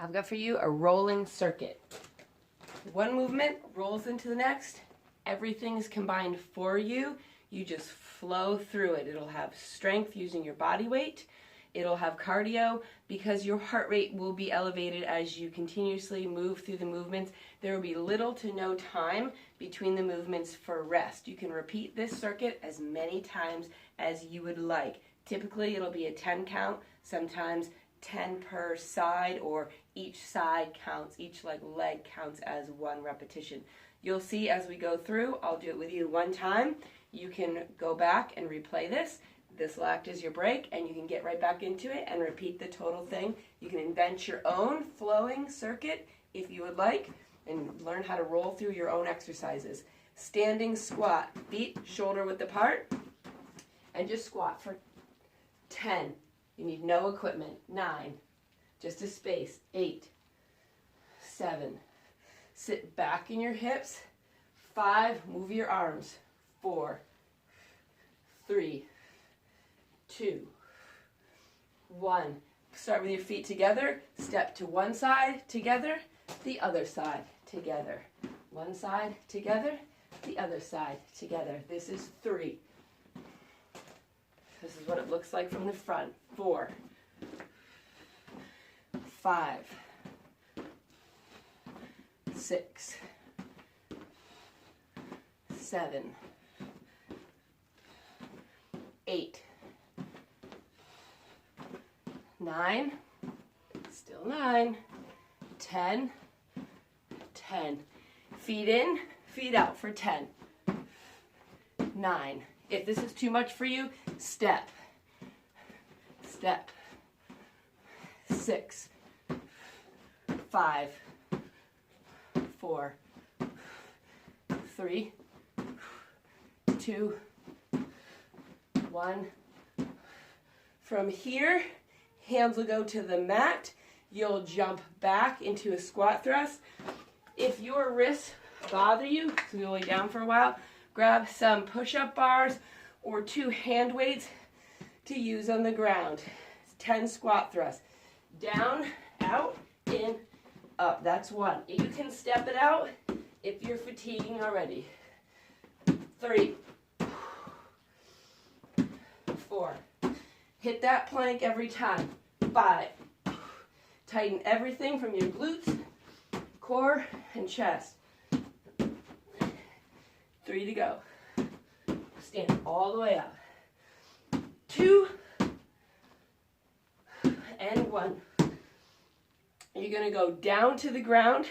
I've got for you a rolling circuit. One movement rolls into the next. Everything is combined for you. You just flow through it. It'll have strength using your body weight. It'll have cardio because your heart rate will be elevated as you continuously move through the movements. There will be little to no time between the movements for rest. You can repeat this circuit as many times as you would like. Typically, it'll be a 10 count, sometimes 10 per side, or each side counts, each leg counts as one repetition. You'll see as we go through, I'll do it with you one time. You can go back and replay this. This will act as your break, and you can get right back into it and repeat the total thing. You can invent your own flowing circuit if you would like, and learn how to roll through your own exercises. Standing squat, feet shoulder width apart, and just squat for 10. You need no equipment. 9, just a space. 8, 7, sit back in your hips. 5, move your arms. 4, 3, 2, 1. Start with your feet together. Step to one side together, the other side together. One side together, the other side together. This is 3. This is what it looks like from the front. 4, 5, 6, 7, 8, 9, still 9, 10, 10. Feet in, feet out for 10. 9. If this is too much for you, step, step. 6, 5, 4, 3, 2, 1. From here, hands will go to the mat. You'll jump back into a squat thrust. If your wrists bother you, so you'll lay down for a while, grab some push-up bars or 2 hand weights to use on the ground. 10 squat thrusts. Down, out, in, up. That's 1. You can step it out if you're fatiguing already. 3, 4. Hit that plank every time. 5. Tighten everything from your glutes, core, and chest. 3 to go. Stand all the way up. 2 and 1. You're going to go down to the ground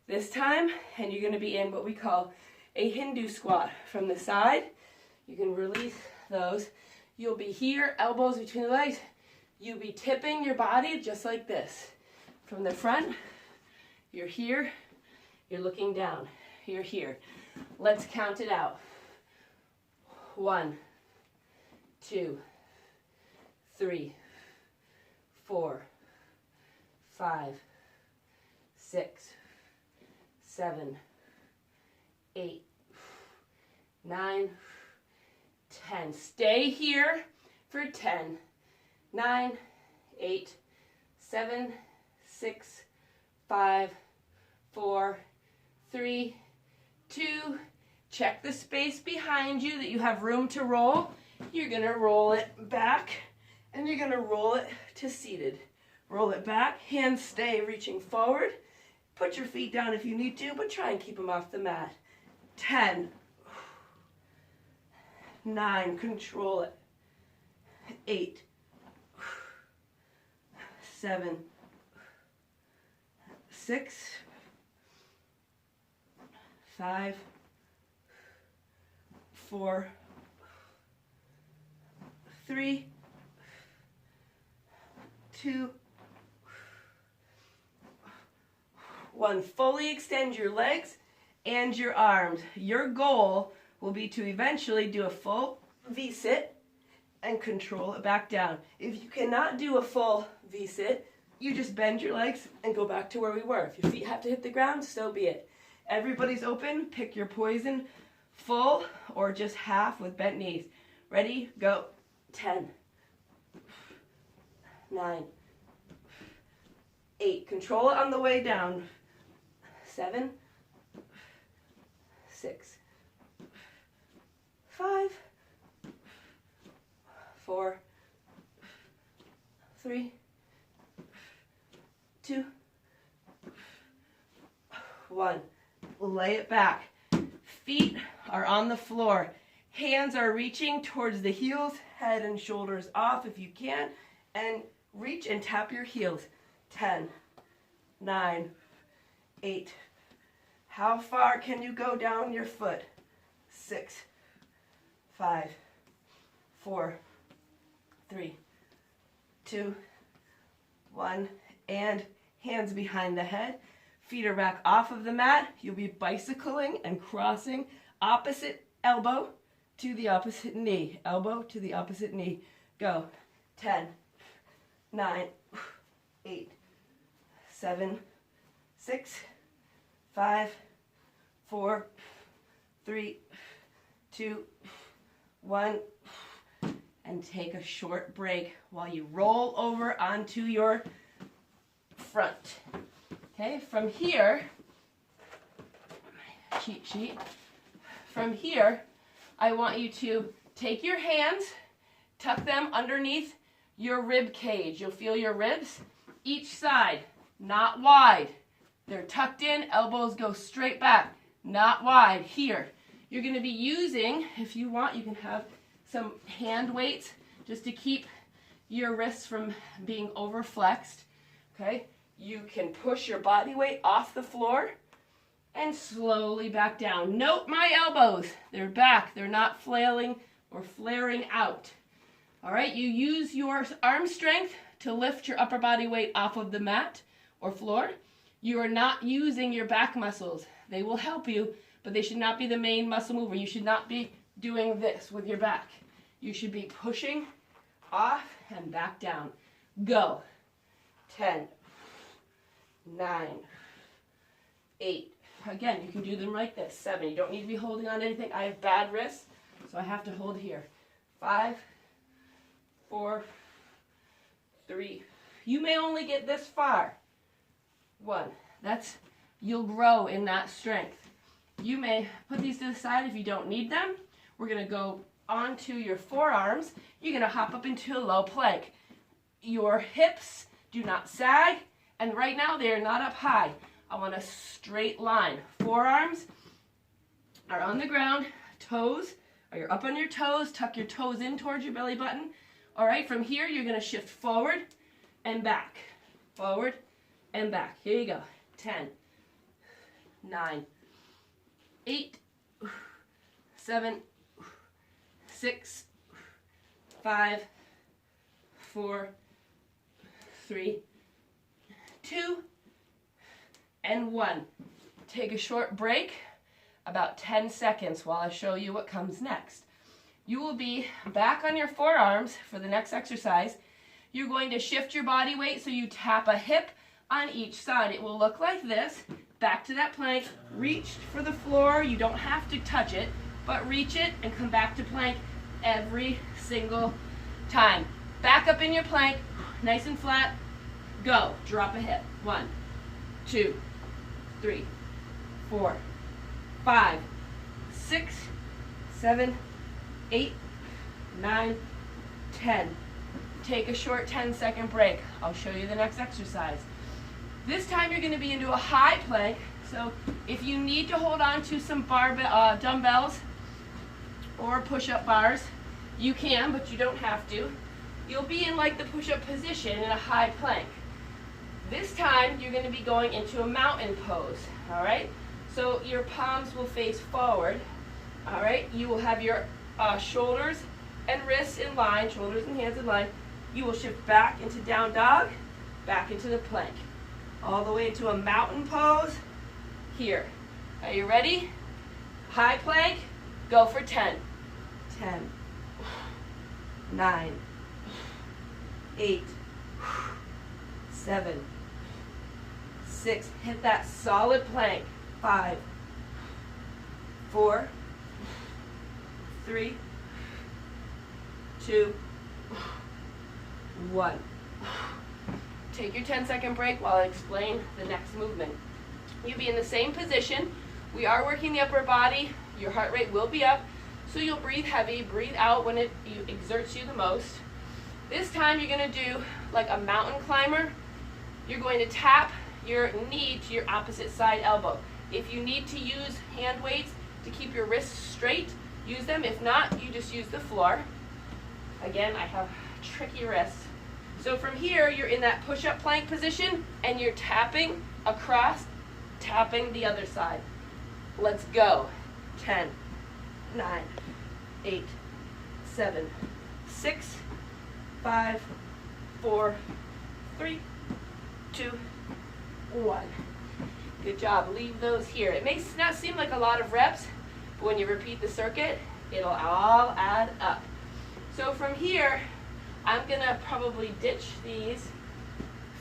this time, and you're going to be in what we call a Hindu squat. From the side, you can release those. You'll be here, elbows between the legs. You'll be tipping your body just like this. From the front, you're here, you're looking down. You're here. Let's count it out. 1, 2, 3, 4, 5, 6, 7, 8, 9, 10. Stay here for 10. 9, 8, 7, 6, 5, 4, 3, 2. Check the space behind you that you have room to roll. You're going to roll it back, and you're going to roll it to seated. Roll it back, hands stay reaching forward. Put your feet down if you need to, but try and keep them off the mat. 10, 9, control it. 8, 7, 6, 5, 4, 3, 2, 1. Fully extend your legs and your arms. Your goal will be to eventually do a full V-sit and control it back down. If you cannot do a full V-sit, you just bend your legs and go back to where we were. If your feet have to hit the ground, so be it. Everybody's open. Pick your poison, full or just half with bent knees. Ready? Go. 10, 9, 8. Control it on the way down. 7, 6, 5, 4, 3, 2, 1. Lay it back. Feet are on the floor. Hands are reaching towards the heels, head and shoulders off if you can, and reach and tap your heels. 10, 9, 8. How far can you go down your foot? 6, 5, 4, 3, 2, 1. And hands behind the head. Feet are back off of the mat. You'll be bicycling and crossing opposite elbow to the opposite knee. Elbow to the opposite knee. Go. 10, 9, 8, 7, 6, 5, 4, 3, 2, 1. And take a short break while you roll over onto your front. Okay, from here, my cheat sheet, from here, I want you to take your hands, tuck them underneath your rib cage. You'll feel your ribs each side, not wide. They're tucked in, elbows go straight back, not wide. Here, you're going to be using, if you want, you can have some hand weights just to keep your wrists from being overflexed. Okay, you can push your body weight off the floor and slowly back down. Note my elbows. They're back. They're not flailing or flaring out. All right, you use your arm strength to lift your upper body weight off of the mat or floor. You are not using your back muscles. They will help you, but they should not be the main muscle mover. You should not be doing this with your back. You should be pushing off and back down. Go. 10, 9, 8. Again, you can do them like this. 7. You don't need to be holding on to anything. I have bad wrists, so I have to hold here. 5, 4, 3. You may only get this far. 1. You'll grow in that strength. You may put these to the side if you don't need them. We're going to go onto your forearms. You're going to hop up into a low plank. Your hips do not sag, and right now they are not up high. I want a straight line. Forearms are on the ground. Toes, you're up on your toes. Tuck your toes in towards your belly button. All right, from here you're going to shift forward and back. Forward and back. Here you go. 10, 9, 8, 7, 6, 5, 4, 3, 2, and 1. Take a short break, about 10 seconds, while I show you what comes next. You will be back on your forearms for the next exercise. You're going to shift your body weight so you tap a hip on each side. It will look like this. Back to that plank. Reach for the floor. You don't have to touch it, but reach it and come back to plank every single time. Back up in your plank, nice and flat. Go. Drop a hip. 1, 2, 3, 4, 5, 6, 7, 8, 9, 10. Take a short 10-second break. I'll show you the next exercise. This time you're going to be into a high plank. So if you need to hold on to some dumbbells or push-up bars, you can, but you don't have to. You'll be in like the push-up position in a high plank. This time you're going to be going into a mountain pose. All right? So your palms will face forward. All right? You will have your shoulders and wrists in line, shoulders and hands in line. You will shift back into down dog, back into the plank. All the way into a mountain pose here. Are you ready? High plank, go for 10. 10, 9, 8, 7, 6. Hit that solid plank. 5, 4, 3, 2, 1. Take your 10-second break while I explain the next movement. You'll be in the same position. We are working the upper body. Your heart rate will be up, so you'll breathe heavy, breathe out when it exerts you the most. This time you're going to do like a mountain climber. You're going to tap your knee to your opposite side elbow. If you need to use hand weights to keep your wrists straight, use them. If not, you just use the floor. Again, I have tricky wrists. So from here, you're in that push-up plank position, and you're tapping across, tapping the other side. Let's go. 10, 9, 8, 7, 6, 5, 4, 3, 2, 1. Good job. Leave those here. It may not seem like a lot of reps, but when you repeat the circuit, it'll all add up. So from here, I'm going to probably ditch these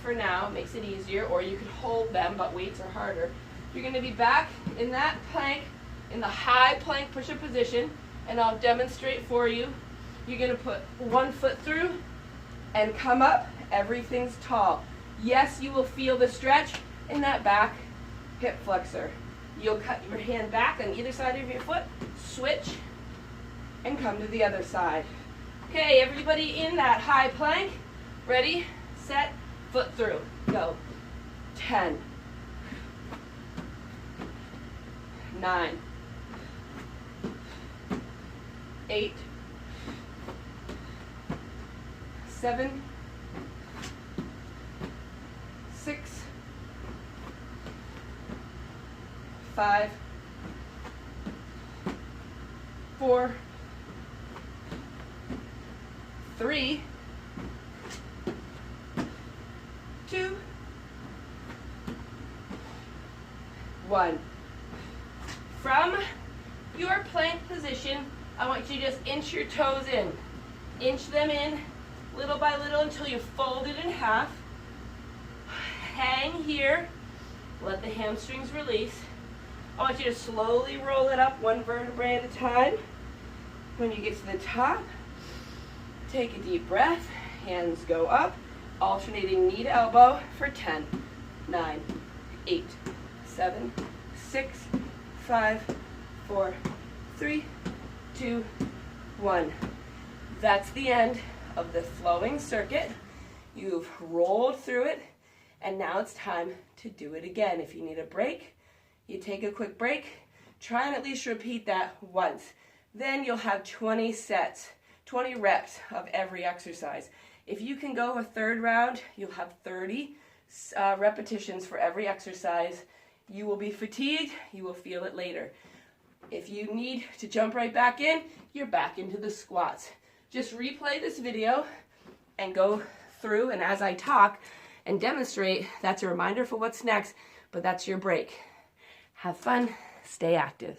for now. It makes it easier, or you could hold them, but weights are harder. You're going to be back in that plank, in the high plank push-up position, and I'll demonstrate for you. You're going to put one foot through and come up. Everything's tall. Yes, you will feel the stretch in that back hip flexor. You'll cut your hand back on either side of your foot, switch, and come to the other side. Okay, everybody in that high plank. Ready, set, foot through. Go. 10, 9, 8, 7, 6, 5, 4, 3, 2, 1. From your plank position, I want you to just inch your toes in. Inch them in little by little until you fold it in half. Hang here. Let the hamstrings release. I want you to slowly roll it up one vertebrae at a time. When you get to the top, take a deep breath. Hands go up, alternating knee to elbow for 10, 9, 8, 7, 6, 5, 4, 3, 2, 1. That's the end of the flowing circuit. You've rolled through it, and now it's time to do it again. If you need a break, you take a quick break. Try and at least repeat that once. Then you'll have 20 sets, 20 reps of every exercise. If you can go a third round, you'll have 30 repetitions for every exercise. You will be fatigued. You will feel it later. If you need to jump right back in, you're back into the squats. Just replay this video and go through, and as I talk and demonstrate, that's a reminder for what's next, but that's your break. Have fun, stay active.